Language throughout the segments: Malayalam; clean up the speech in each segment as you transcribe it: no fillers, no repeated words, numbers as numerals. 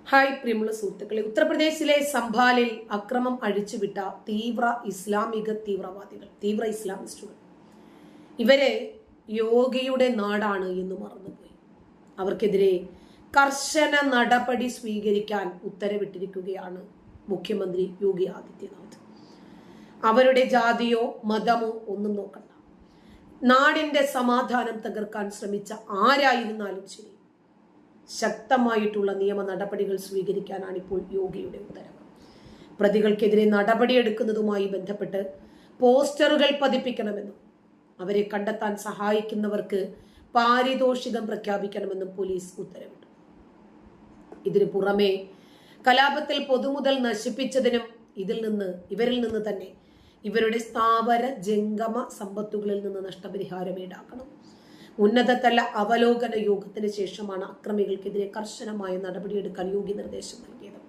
ഹായ് പ്രിയമുള്ള സുഹൃത്തുക്കളെ, ഉത്തർപ്രദേശിലെ സംഭാലിൽ അക്രമം അഴിച്ചുവിട്ട തീവ്ര തീവ്രവാദികൾ, തീവ്ര ഇസ്ലാമിസ്റ്റുകൾ, ഇവരെ യോഗിയുടെ നാടാണ് എന്ന് മറന്നുപോയി. അവർക്കെതിരെ കർശന നടപടി സ്വീകരിക്കാൻ ഉത്തരവിട്ടിരിക്കുകയാണ് മുഖ്യമന്ത്രി യോഗി ആദിത്യനാഥ്. അവരുടെ ജാതിയോ മതമോ ഒന്നും നോക്കണ്ട. നാടിന്റെ സമാധാനം തകർക്കാൻ ശ്രമിച്ച ആരായിരുന്നാലും ശരി, ശക്തമായിട്ടുള്ള നിയമ നടപടികൾ സ്വീകരിക്കാനാണ് ഇപ്പോൾ യോഗിയുടെ ഉത്തരവ്. പ്രതികൾക്കെതിരെ നടപടിയെടുക്കുന്നതുമായി ബന്ധപ്പെട്ട് പോസ്റ്ററുകൾ പതിപ്പിക്കണമെന്നും അവരെ കണ്ടെത്താൻ സഹായിക്കുന്നവർക്ക് പാരിതോഷികം പ്രഖ്യാപിക്കണമെന്നും പോലീസ് ഉത്തരവിട്ടു. ഇതിനു പുറമെ കലാപത്തിൽ പൊതുമുതൽ നശിപ്പിച്ചതിനും ഇവരിൽ നിന്ന് തന്നെ ഇവരുടെ സ്ഥാവര ജംഗമ സമ്പത്തുകളിൽ നിന്ന് നഷ്ടപരിഹാരം ഈടാക്കണം. ഉന്നതതല അവലോകന യോഗത്തിന് ശേഷമാണ് അക്രമികൾക്കെതിരെ കർശനമായ നടപടിയെടുക്കാൻ യോഗി നിർദ്ദേശം നൽകിയത്.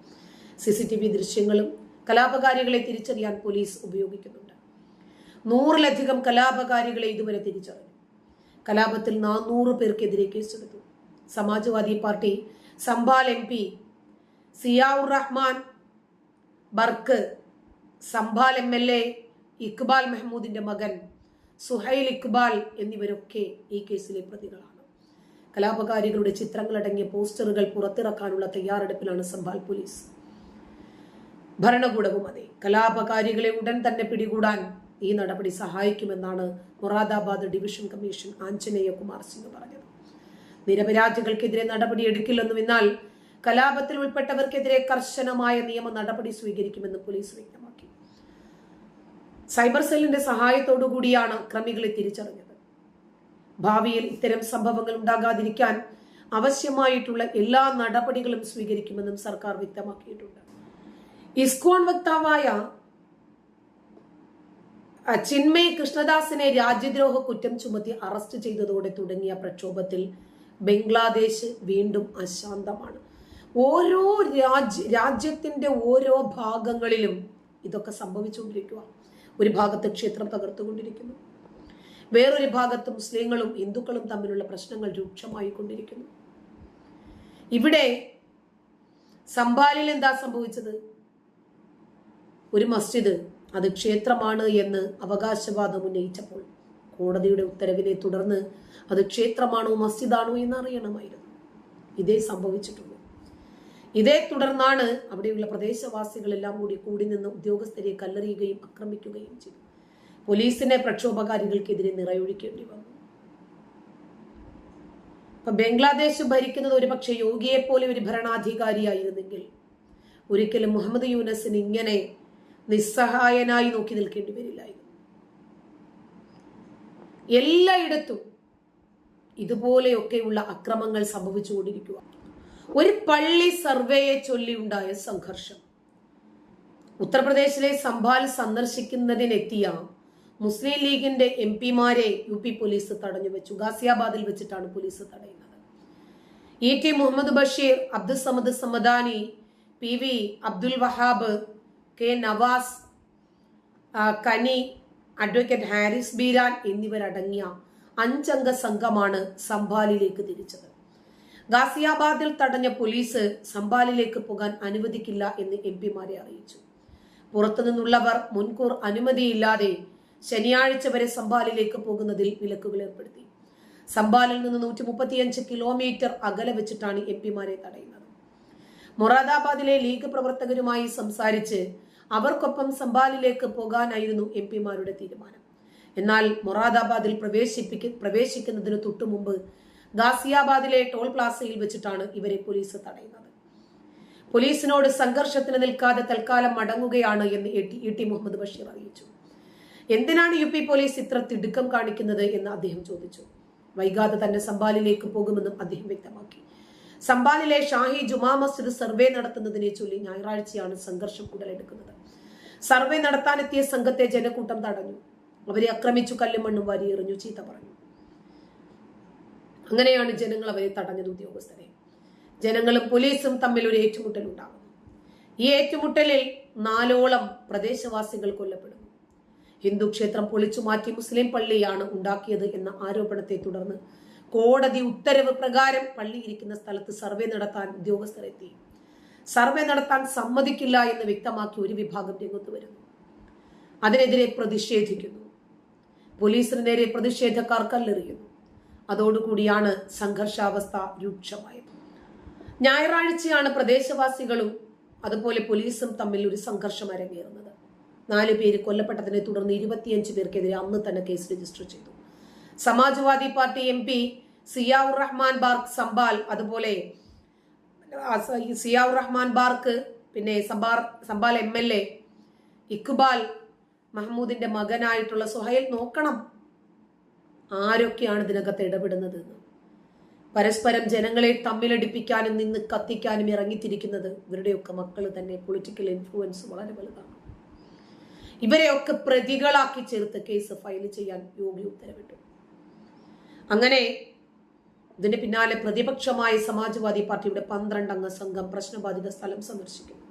CCTV ദൃശ്യങ്ങളും കലാപകാരികളെ തിരിച്ചറിയാൻ പോലീസ് ഉപയോഗിക്കുന്നുണ്ട്. 100-ലധികം കലാപകാരികളെ ഇതുവരെ തിരിച്ചറിഞ്ഞു. കലാപത്തിൽ 400 പേർക്കെതിരെ കേസെടുത്തു. സമാജ്വാദി പാർട്ടി സംഭാൽ MP സിയാഉർ റഹ്മാൻ ബർക്ക്, സംഭാൽ MLA ഇക്ബാൽ മെഹ്മൂദിന്റെ മകൻ സുഹൈൽ ഇക്ബാൽ എന്നിവരൊക്കെ ഈ കേസിലെ പ്രതികളാണ്. കലാപകാരികളുടെ ചിത്രങ്ങളടങ്ങിയ പോസ്റ്ററുകൾ പുറത്തിറക്കാനുള്ള തയ്യാറെടുപ്പിലാണ് സംഭാൽ പോലീസ്. ഭരണകൂടവും അതെ, കലാപകാരികളെ ഉടൻ തന്നെ പിടികൂടാൻ ഈ നടപടി സഹായിക്കുമെന്നാണ് മൊറാദാബാദ് ഡിവിഷൻ കമ്മീഷൻ ആഞ്ജനേയ കുമാർ സിംഗ് പറഞ്ഞത്. നിരപരാധികൾക്കെതിരെ നടപടിയെടുക്കില്ലെന്നും എന്നാൽ കലാപത്തിൽ ഉൾപ്പെട്ടവർക്കെതിരെ കർശനമായ നിയമ നടപടി സ്വീകരിക്കുമെന്നും പോലീസ് വ്യക്തമാക്കി. സൈബർ സെല്ലിന്റെ സഹായത്തോടു കൂടിയാണ് അക്രമികളെ തിരിച്ചറിഞ്ഞത്. ഭാവിയിൽ ഇത്തരം സംഭവങ്ങൾ ഉണ്ടാകാതിരിക്കാൻ ആവശ്യമായിട്ടുള്ള എല്ലാ നടപടികളും സ്വീകരിക്കുമെന്നും സർക്കാർ വ്യക്തമാക്കിയിട്ടുണ്ട്. ഇസ്കോൺ വക്താവായ ചിന്മയ് കൃഷ്ണദാസിനെ രാജ്യദ്രോഹ കുറ്റം ചുമത്തി അറസ്റ്റ് ചെയ്തതോടെ തുടങ്ങിയ പ്രക്ഷോഭത്തിൽ ബംഗ്ലാദേശ് വീണ്ടും അശാന്തമാണ്. ഓരോ രാജ്യത്തിന്റെ ഓരോ ഭാഗങ്ങളിലും ഇതൊക്കെ സംഭവിച്ചുകൊണ്ടിരിക്കുക. ഒരു ഭാഗത്ത് ക്ഷേത്രം തകർത്തുകൊണ്ടിരിക്കുന്നു, വേറൊരു ഭാഗത്ത് മുസ്ലിങ്ങളും ഹിന്ദുക്കളും തമ്മിലുള്ള പ്രശ്നങ്ങൾ രൂക്ഷമായി കൊണ്ടിരിക്കുന്നു. ഇവിടെ സംഭാലിൽ എന്താ സംഭവിച്ചത്? ഒരു മസ്ജിദ് അത് ക്ഷേത്രമാണ് എന്ന് അവകാശവാദം ഉന്നയിച്ചപ്പോൾ കോടതിയുടെ ഉത്തരവിനെ തുടർന്ന് അത് ക്ഷേത്രമാണോ മസ്ജിദാണോ എന്ന് അറിയണമായിരുന്നു. ഇതേ സംഭവിച്ചിട്ടുള്ളൂ. ഇതേ തുടർന്നാണ് അവിടെയുള്ള പ്രദേശവാസികളെല്ലാം കൂടി നിന്ന് ഉദ്യോഗസ്ഥരെ കല്ലെറിയുകയും ആക്രമിക്കുകയും ചെയ്തു. പോലീസിനെ പ്രക്ഷോഭകാരികൾക്കെതിരെ നിറയൊഴിക്കേണ്ടി വന്നു. അപ്പൊ ബംഗ്ലാദേശ് ഭരിക്കുന്നത് ഒരുപക്ഷെ യോഗിയെ പോലെ ഒരു ഭരണാധികാരിയായിരുന്നെങ്കിൽ ഒരിക്കലും മുഹമ്മദ് യൂനസിന് ഇങ്ങനെ നിസ്സഹായനായി നോക്കി നിൽക്കേണ്ടി വരില്ലായിരുന്നു. എല്ലായിടത്തും ഇതുപോലെയൊക്കെയുള്ള അക്രമങ്ങൾ സംഭവിച്ചുകൊണ്ടിരിക്കുക. ഒരു പള്ളി സർവേയെ ചൊല്ലി ഉണ്ടായ സംഘർഷം. ഉത്തർപ്രദേശിലെ സംഭാൽ സന്ദർശിക്കുന്നതിനെത്തിയ മുസ്ലിം ലീഗിന്റെ MP-മാരെ UP പോലീസ് തടഞ്ഞു വെച്ചു. ഗാസിയാബാദിൽ വെച്ചിട്ടാണ് പോലീസ് തടയുന്നത്. ET Muhammad Basheer, Abdul Samad Samadani, PV Abdul Wahab, K Navas, Kani, advocate Haris Beeran എന്നിവരടങ്ങിയ 5-അംഗ സംഘമാണ് സംഭാലിലേക്ക് തിരിച്ചത്. ഗാസിയാബാദിൽ തടഞ്ഞ പോലീസ് സംഭാലിലേക്ക് പോകാൻ അനുവദിക്കില്ല എന്ന് MP-മാരെ അറിയിച്ചു. പുറത്തുനിന്നുള്ളവർ മുൻകൂർ അനുമതിയില്ലാതെ ശനിയാഴ്ച വരെ സംഭാലിലേക്ക് പോകുന്നതിൽ വിലക്കുകൾ ഏർപ്പെടുത്തി. സംഭാലിൽ നിന്ന് 135 കിലോമീറ്റർ അകലെ വെച്ചിട്ടാണ് MP-മാരെ തടയുന്നത്. മൊറാദാബാദിലെ ലീഗ് പ്രവർത്തകരുമായി സംസാരിച്ച് അവർക്കൊപ്പം സംഭാലിലേക്ക് പോകാനായിരുന്നു MP-മാരുടെ തീരുമാനം. എന്നാൽ മൊറാദാബാദിൽ പ്രവേശിക്കുന്നതിന് തൊട്ടു മുമ്പ് ഗാസിയാബാദിലെ ടോൾ പ്ലാസയിൽ വെച്ചിട്ടാണ് ഇവരെ പോലീസ് തടയുന്നത്. പോലീസിനോട് സംഘർഷത്തിന് നിൽക്കാതെ തൽക്കാലം മടങ്ങുകയാണ് എന്ന് ET മുഹമ്മദ് ബഷീർ അറിയിച്ചു. എന്തിനാണ് UP പോലീസ് ഇത്ര തിടുക്കം കാണിക്കുന്നത് എന്ന് അദ്ദേഹം ചോദിച്ചു. വൈകാതെ തന്നെ സംഭാലിലേക്ക് പോകുമെന്നും അദ്ദേഹം വ്യക്തമാക്കി. സംഭാലിലെ ഷാഹി ജുമാ മസ്ജിദ് സർവേ നടത്തുന്നതിനെ ചൊല്ലി ഞായറാഴ്ചയാണ് സംഘർഷം ഉടലെടുക്കുന്നത്. സർവേ നടത്താനെത്തിയ സംഘത്തെ ജനക്കൂട്ടം തടഞ്ഞു. അവരെ ആക്രമിച്ചു, കല്ലും മണ്ണും വാരിയെറിഞ്ഞു, ചീത്ത പറഞ്ഞു. അങ്ങനെയാണ് ജനങ്ങൾ അവരെ തടഞ്ഞത്. ഉദ്യോഗസ്ഥരെ, ജനങ്ങളും പോലീസും തമ്മിൽ ഒരു ഏറ്റുമുട്ടൽ ഉണ്ടാകുന്നു. ഈ ഏറ്റുമുട്ടലിൽ 4ഓളം പ്രദേശവാസികൾ കൊല്ലപ്പെടുന്നു. ഹിന്ദു ക്ഷേത്രം പൊളിച്ചു മാറ്റി മുസ്ലിം പള്ളിയാണ് ഉണ്ടാക്കിയത് എന്ന ആരോപണത്തെ തുടർന്ന് കോടതി ഉത്തരവ് പ്രകാരം പള്ളി ഇരിക്കുന്ന സ്ഥലത്ത് സർവേ നടത്താൻ ഉദ്യോഗസ്ഥർ എത്തി. സർവേ നടത്താൻ സമ്മതിക്കില്ല എന്ന് വ്യക്തമാക്കി ഒരു വിഭാഗം രംഗത്ത് വരുന്നു. അതിനെതിരെ പ്രതിഷേധിക്കുന്നു. പോലീസിന് നേരെ പ്രതിഷേധക്കാർ കല്ലെറിയുന്നു. അതോടുകൂടിയാണ് സംഘർഷാവസ്ഥ രൂക്ഷമായത്. ഞായറാഴ്ചയാണ് പ്രദേശവാസികളും അതുപോലെ പോലീസും തമ്മിൽ ഒരു സംഘർഷം അരങ്ങേറുന്നത്. 4 പേര് കൊല്ലപ്പെട്ടതിനെ തുടർന്ന് 25 പേർക്കെതിരെ അന്ന് തന്നെ കേസ് രജിസ്റ്റർ ചെയ്തു. സമാജ്വാദി പാർട്ടി MP സിയാഉർ റഹ്മാൻ ബാർക്ക് സംബാൽ, അതുപോലെ സിയാഉർ റഹ്മാൻ ബാർക്ക്, പിന്നെ സംബാൽ MLA ഇക്ബാൽ മഹ്മൂദിന്റെ മകനായിട്ടുള്ള സുഹൈൽ, നോക്കണം ആരൊക്കെയാണ് ഇതിനകത്ത് ഇടപെടുന്നത്. പരസ്പരം ജനങ്ങളെ തമ്മിലടിപ്പിക്കാനും നിന്ന് കത്തിക്കാനും ഇറങ്ങിത്തിരിക്കുന്നത് ഇവരുടെയൊക്കെ മക്കൾ തന്നെ. പൊളിറ്റിക്കൽ ഇൻഫ്ലുവൻസ് വളരെ വലുതാണ്. ഇവരെയൊക്കെ പ്രതികളാക്കി ചേർത്ത് കേസ് ഫയൽ ചെയ്യാൻ യോഗി ഉത്തരവിട്ടു. അങ്ങനെ ഇതിന്റെ പിന്നാലെ പ്രതിപക്ഷമായ സമാജ്വാദി പാർട്ടിയുടെ 12 അംഗ സംഘം പ്രശ്നബാധിത സ്ഥലം സന്ദർശിക്കുന്നു.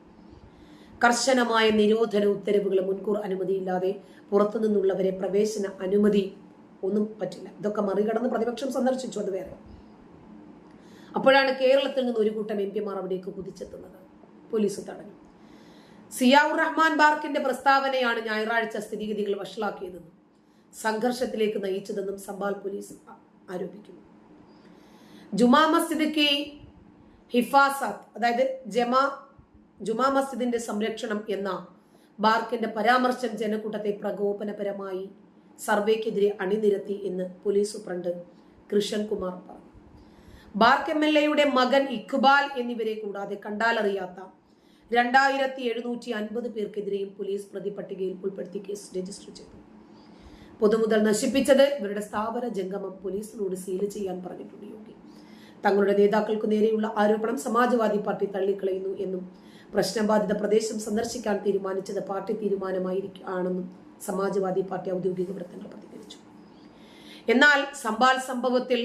കർശനമായ നിരോധന ഉത്തരവുകൾ, മുൻകൂർ അനുമതിയില്ലാതെ പുറത്തുനിന്നുള്ളവരെ പ്രവേശന അനുമതി ഒന്നും പറ്റില്ല. ഇതൊക്കെ മറികടന്ന് പ്രതിപക്ഷം സന്ദർശിച്ചു, അത് വേറെ. അപ്പോഴാണ് കേരളത്തിൽ നിന്ന് ഒരു കൂട്ടം MP അവിടേക്ക് കുതിച്ചെത്തുന്നത്. പോലീസ് തടഞ്ഞു. സിയാഉർ റഹ്മാൻ ബാർക്കിന്റെ പ്രസ്താവനയാണ് ഞായറാഴ്ച സ്ഥിതിഗതികൾ വഷളാക്കിയതെന്നും സംഘർഷത്തിലേക്ക് നയിച്ചതെന്നും സംബാൽ പോലീസ് ആരോപിക്കുന്നു. ജുമാ മസ്ജിദ് കി ഹിഫാസത്ത്, അതായത് ജുമാ മസ്ജിദിന്റെ സംരക്ഷണം എന്ന ബാർക്കിന്റെ പരാമർശം ജനക്കൂട്ടത്തെ പ്രകോപനപരമായി സർവേക്കെതിരെ അണിനിരത്തി എന്ന് പോലീസ് സൂപ്രണ്ട് കൃഷൻ കുമാർ പറഞ്ഞു. ബാർക്ക് MLAയുടെ മകൻ ഇക്ബാൽ എന്നിവരെ കൂടാതെ കണ്ടാലറിയാത്ത 2750 പേർക്കെതിരെയും പോലീസ് പ്രതിപട്ടികയിൽ ഉൾപ്പെടുത്തി കേസ് രജിസ്റ്റർ ചെയ്തു. പൊതുമുതൽ നശിപ്പിച്ചത് ഇവരുടെ സ്ഥാപന ജംഗമം പോലീസിനോട് സീല് ചെയ്യാൻ പറഞ്ഞിട്ടുണ്ട് യോഗി. തങ്ങളുടെ നേതാക്കൾക്കു നേരെയുള്ള ആരോപണം സമാജ്വാദി പാർട്ടി തള്ളിക്കളയുന്നു എന്നും പ്രശ്നബാധിത പ്രദേശം സന്ദർശിക്കാൻ തീരുമാനിച്ചത് പാർട്ടി തീരുമാനമായിരിക്കാണെന്നും സമാജ്വാദി പാർട്ടി ഔദ്യോഗിക വൃത്തങ്ങൾ പ്രതികരിച്ചു. എന്നാൽ സംബാൽ സംഭവത്തിൽ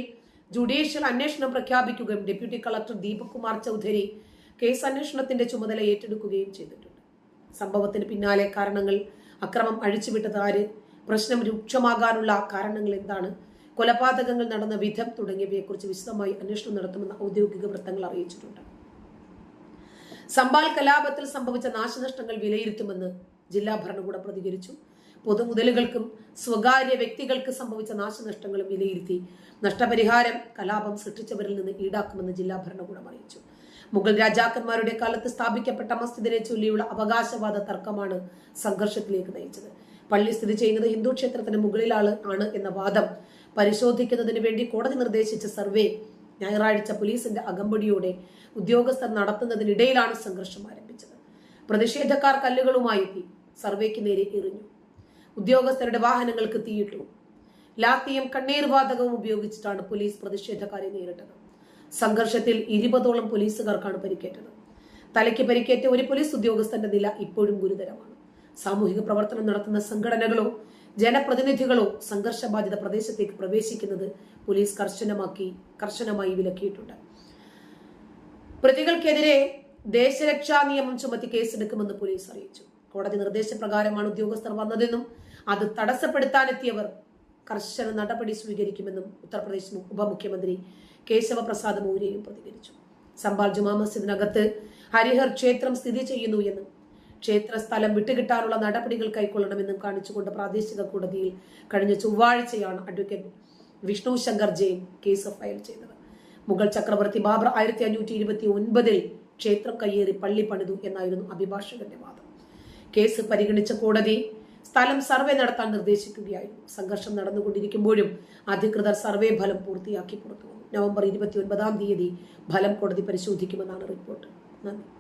ജുഡീഷ്യൽ അന്വേഷണം പ്രഖ്യാപിക്കുകയും deputy collector Deepak Kumar Chaudhary case അന്വേഷണത്തിന്റെ ചുമതല ഏറ്റെടുക്കുകയും ചെയ്തിട്ടുണ്ട്. സംഭവത്തിന് പിന്നാലെ കാരണങ്ങൾ, അക്രമം അഴിച്ചുവിട്ടത് ആര്, പ്രശ്നം രൂക്ഷമാകാനുള്ള കാരണങ്ങൾ എന്താണ്, കൊലപാതകങ്ങൾ നടന്ന വിധം തുടങ്ങിയവയെക്കുറിച്ച് വിശദമായി അന്വേഷണം നടത്തുമെന്ന് ഔദ്യോഗിക വൃത്തങ്ങൾ അറിയിച്ചിട്ടുണ്ട്. സംബാൽ കലാപത്തിൽ സംഭവിച്ച നാശനഷ്ടങ്ങൾ വിലയിരുത്തുമെന്ന് ജില്ലാ ഭരണകൂടം പ്രതികരിച്ചു. പൊതുമുതലുകൾക്കും സ്വകാര്യ വ്യക്തികൾക്ക് സംഭവിച്ച നാശനഷ്ടങ്ങളും വിലയിരുത്തി നഷ്ടപരിഹാരം കലാപം സൃഷ്ടിച്ചവരിൽ നിന്ന് ഈടാക്കുമെന്ന് ജില്ലാ ഭരണകൂടം അറിയിച്ചു. മുഗൾ രാജാക്കന്മാരുടെ കാലത്ത് സ്ഥാപിക്കപ്പെട്ട മസ്ജിദിനെ ചൊല്ലിയുള്ള അവകാശവാദ തർക്കമാണ് സംഘർഷത്തിലേക്ക് നയിച്ചത്. പള്ളി സ്ഥിതി ചെയ്യുന്നത് ഹിന്ദു ക്ഷേത്രത്തിന് മുകളിലാണ് എന്ന വാദം പരിശോധിക്കുന്നതിന് വേണ്ടി കോടതി നിർദ്ദേശിച്ച സർവേ ഞായറാഴ്ച പോലീസിന്റെ അകമ്പടിയോടെ ഉദ്യോഗസ്ഥർ നടത്തുന്നതിനിടയിലാണ് സംഘർഷം ആരംഭിച്ചത്. പ്രതിഷേധക്കാർ കല്ലുകളുമായി എത്തി സർവേക്ക് നേരെ എറിഞ്ഞു. ഉദ്യോഗസ്ഥരുടെ വാഹനങ്ങൾക്ക് തീയിട്ടു. ലാത്തിയും കണ്ണീർ വാതകവും ഉപയോഗിച്ചിട്ടാണ് പോലീസ് പ്രതിഷേധക്കാരെ നേരിട്ടത്. സംഘർഷത്തിൽ 20ഓളം പോലീസുകാർക്കാണ് പരിക്കേറ്റത്. തലയ്ക്ക് പരിക്കേറ്റ ഒരു പോലീസ് ഉദ്യോഗസ്ഥന്റെ നില ഇപ്പോഴും ഗുരുതരമാണ്. സാമൂഹിക പ്രവർത്തനം നടത്തുന്ന സംഘടനകളോ ജനപ്രതിനിധികളോ സംഘർഷബാധിത പ്രദേശത്തേക്ക് പ്രവേശിക്കുന്നത് പോലീസ് കർശനമായി വിലക്കിയിട്ടുണ്ട്. പ്രതികൾക്കെതിരെ ദേശരക്ഷാ നിയമം ചുമത്തി കേസെടുക്കുമെന്ന് പോലീസ് അറിയിച്ചു. കോടതി നിർദ്ദേശപ്രകാരമാണ് ഉദ്യോഗസ്ഥർ വന്നതെന്നും അത് തടസ്സപ്പെടുത്താനെത്തിയവർ കർശന നടപടി സ്വീകരിക്കുമെന്നും ഉത്തർപ്രദേശ് ഉപമുഖ്യമന്ത്രി കേശവ പ്രസാദ് മൗര്യയും പ്രതികരിച്ചു. സംബാൽ ജുമാ മസ്ജിദിനകത്ത് ഹരിഹർ ക്ഷേത്രം സ്ഥിതി ചെയ്യുന്നു എന്നും ക്ഷേത്ര സ്ഥലം വിട്ടുകിട്ടാനുള്ള നടപടികൾ കൈക്കൊള്ളണമെന്നും കാണിച്ചുകൊണ്ട് പ്രാദേശിക കോടതിയിൽ കഴിഞ്ഞ ചൊവ്വാഴ്ചയാണ് advocate Vishnu Shankar Jain case file ചെയ്തത്. മുഗൾ ചക്രവർത്തി ബാബർ 1529 ക്ഷേത്രം കയ്യേറി പള്ളി പണിതു എന്നായിരുന്നു അഭിഭാഷകന്റെ വാദം. കേസ് പരിഗണിച്ച കോടതി സ്ഥലം സർവേ നടത്താൻ നിർദ്ദേശിക്കുകയായിരുന്നു. സംഘർഷം നടന്നുകൊണ്ടിരിക്കുമ്പോഴും അധികൃതർ സർവേ ഫലം പൂർത്തിയാക്കി പുറത്തുവന്നു. നവംബർ 29 ഫലം കോടതി പരിശോധിക്കുമെന്നാണ് റിപ്പോർട്ട്. നന്ദി.